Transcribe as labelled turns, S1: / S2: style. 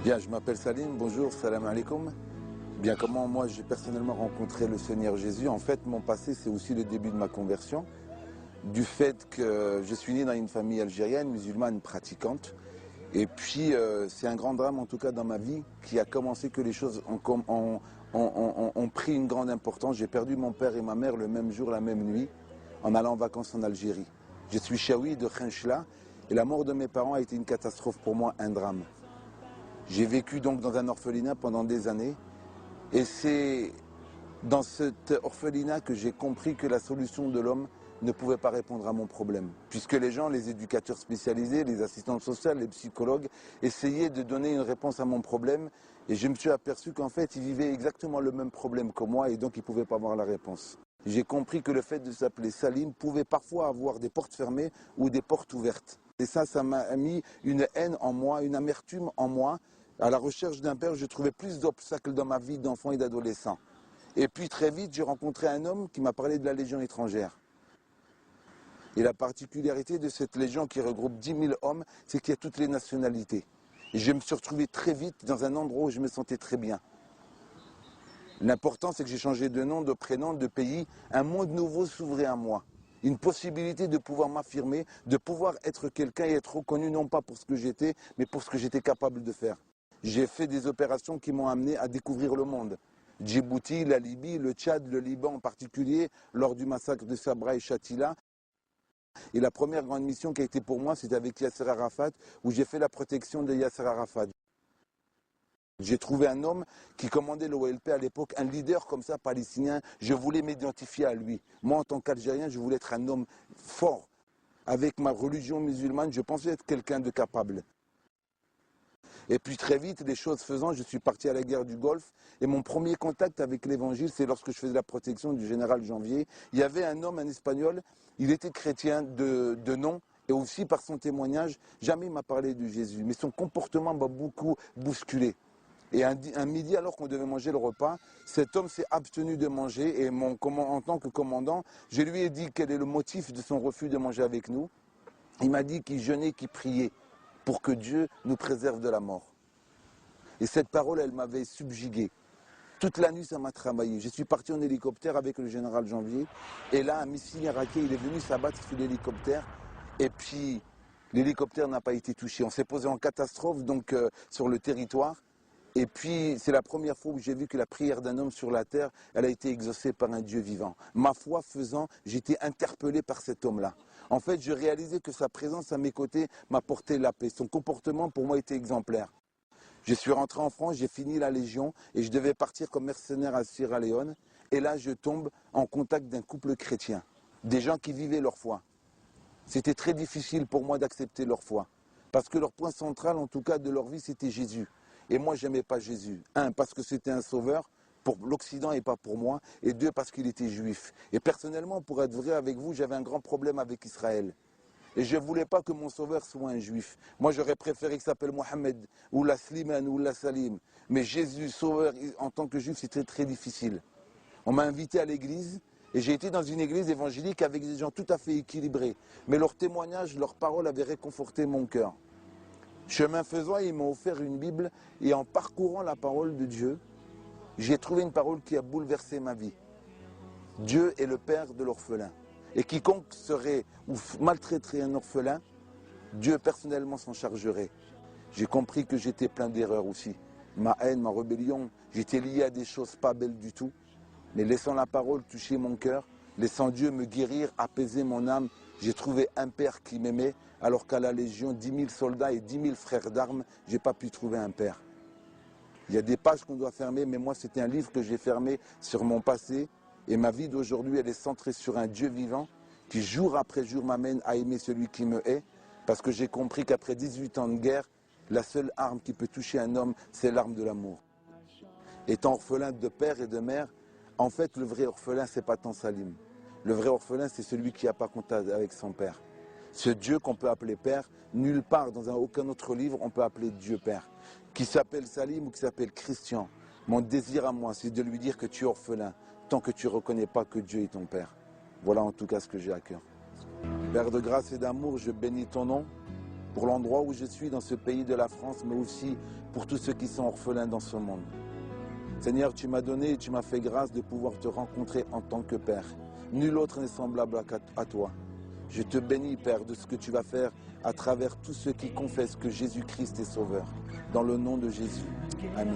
S1: Bien, je m'appelle Salim, bonjour, salam alaikum. Bien, comment moi j'ai personnellement rencontré le Seigneur Jésus? En fait, mon passé, c'est aussi le début de ma conversion. Du fait que je suis né dans une famille algérienne, musulmane, pratiquante. Et puis, c'est un grand drame, en tout cas dans ma vie, qui a commencé que les choses ont pris une grande importance. J'ai perdu mon père et ma mère le même jour, la même nuit, en allant en vacances en Algérie. Je suis chaoui de Khenchela, et la mort de mes parents a été une catastrophe pour moi, un drame. J'ai vécu donc dans un orphelinat pendant des années, et c'est dans cet orphelinat que j'ai compris que la solution de l'homme ne pouvait pas répondre à mon problème. Puisque les gens, les éducateurs spécialisés, les assistantes sociales, les psychologues, essayaient de donner une réponse à mon problème. Et je me suis aperçu qu'en fait, ils vivaient exactement le même problème que moi et donc ils ne pouvaient pas avoir la réponse. J'ai compris que le fait de s'appeler Salim pouvait parfois avoir des portes fermées ou des portes ouvertes. Et ça m'a mis une haine en moi, une amertume en moi. À la recherche d'un père, je trouvais plus d'obstacles dans ma vie d'enfant et d'adolescent. Et puis très vite, j'ai rencontré un homme qui m'a parlé de la Légion étrangère. Et la particularité de cette Légion qui regroupe 10 000 hommes, c'est qu'il y a toutes les nationalités. Et je me suis retrouvé très vite dans un endroit où je me sentais très bien. L'important, c'est que j'ai changé de nom, de prénom, de pays. Un monde nouveau s'ouvrait à moi. Une possibilité de pouvoir m'affirmer, de pouvoir être quelqu'un et être reconnu non pas pour ce que j'étais, mais pour ce que j'étais capable de faire. J'ai fait des opérations qui m'ont amené à découvrir le monde. Djibouti, la Libye, le Tchad, le Liban en particulier, lors du massacre de Sabra et Shatila. Et la première grande mission qui a été pour moi, c'était avec Yasser Arafat, où j'ai fait la protection de Yasser Arafat. J'ai trouvé un homme qui commandait l'OLP à l'époque, un leader comme ça, palestinien. Je voulais m'identifier à lui. Moi, en tant qu'Algérien, je voulais être un homme fort. Avec ma religion musulmane, je pensais être quelqu'un de capable. Et puis très vite, les choses faisant, je suis parti à la guerre du Golfe. Et mon premier contact avec l'évangile, c'est lorsque je faisais la protection du général Janvier. Il y avait un homme, un Espagnol, il était chrétien de nom. Et aussi par son témoignage, jamais il m'a parlé de Jésus. Mais son comportement m'a beaucoup bousculé. Et un midi, alors qu'on devait manger le repas, cet homme s'est abstenu de manger. Et en tant que commandant, je lui ai dit quel est le motif de son refus de manger avec nous. Il m'a dit qu'il jeûnait, qu'il priait pour que Dieu nous préserve de la mort. Et cette parole, elle m'avait subjugué. Toute la nuit, ça m'a travaillé. Je suis parti en hélicoptère avec le général Janvier. Et là, un missile irakien, il est venu s'abattre sur l'hélicoptère. Et puis, l'hélicoptère n'a pas été touché. On s'est posé en catastrophe donc sur le territoire. Et puis, c'est la première fois où j'ai vu que la prière d'un homme sur la terre, elle a été exaucée par un Dieu vivant. Ma foi faisant, j'étais interpellé par cet homme-là. En fait, je réalisais que sa présence à mes côtés m'apportait la paix. Son comportement, pour moi, était exemplaire. Je suis rentré en France, j'ai fini la Légion et je devais partir comme mercenaire à Sierra Leone. Et là, je tombe en contact d'un couple chrétien, des gens qui vivaient leur foi. C'était très difficile pour moi d'accepter leur foi. Parce que leur point central, en tout cas, de leur vie, c'était Jésus. Et moi, je n'aimais pas Jésus. Un, parce que c'était un sauveur pour l'Occident et pas pour moi. Et deux, parce qu'il était juif. Et personnellement, pour être vrai avec vous, j'avais un grand problème avec Israël. Et je ne voulais pas que mon sauveur soit un juif. Moi, j'aurais préféré qu'il s'appelle Mohamed, ou la Slimane, ou la Salim. Mais Jésus, sauveur, en tant que juif, c'était très difficile. On m'a invité à l'église, et j'ai été dans une église évangélique avec des gens tout à fait équilibrés. Mais leurs témoignages, leurs paroles avaient réconforté mon cœur. Chemin faisant, ils m'ont offert une Bible, et en parcourant la parole de Dieu, j'ai trouvé une parole qui a bouleversé ma vie. Dieu est le père de l'orphelin. Et quiconque serait ou maltraiterait un orphelin, Dieu personnellement s'en chargerait. J'ai compris que j'étais plein d'erreurs aussi. Ma haine, ma rébellion, j'étais lié à des choses pas belles du tout. Mais laissant la parole toucher mon cœur, laissant Dieu me guérir, apaiser mon âme, j'ai trouvé un père qui m'aimait, alors qu'à la Légion, 10 000 soldats et 10 000 frères d'armes, je n'ai pas pu trouver un père. Il y a des pages qu'on doit fermer, mais moi c'était un livre que j'ai fermé sur mon passé. Et ma vie d'aujourd'hui, elle est centrée sur un Dieu vivant qui jour après jour m'amène à aimer celui qui me hait. Parce que j'ai compris qu'après 18 ans de guerre, la seule arme qui peut toucher un homme, c'est l'arme de l'amour. Étant orphelin de père et de mère, en fait, le vrai orphelin, c'est pas tant Salim. Le vrai orphelin, c'est celui qui n'a pas contact avec son père. Ce Dieu qu'on peut appeler Père, nulle part, dans aucun autre livre, on peut appeler Dieu Père. Qui s'appelle Salim ou qui s'appelle Christian. Mon désir à moi, c'est de lui dire que tu es orphelin, tant que tu ne reconnais pas que Dieu est ton Père. Voilà en tout cas ce que j'ai à cœur. Père de grâce et d'amour, je bénis ton nom. pour l'endroit où je suis dans ce pays de la France, mais aussi pour tous ceux qui sont orphelins dans ce monde. Seigneur, tu m'as donné et tu m'as fait grâce de pouvoir te rencontrer en tant que Père. Nul autre n'est semblable à toi. Je te bénis, Père, de ce que tu vas faire à travers tous ceux qui confessent que Jésus-Christ est Sauveur. Dans le nom de Jésus. Amen.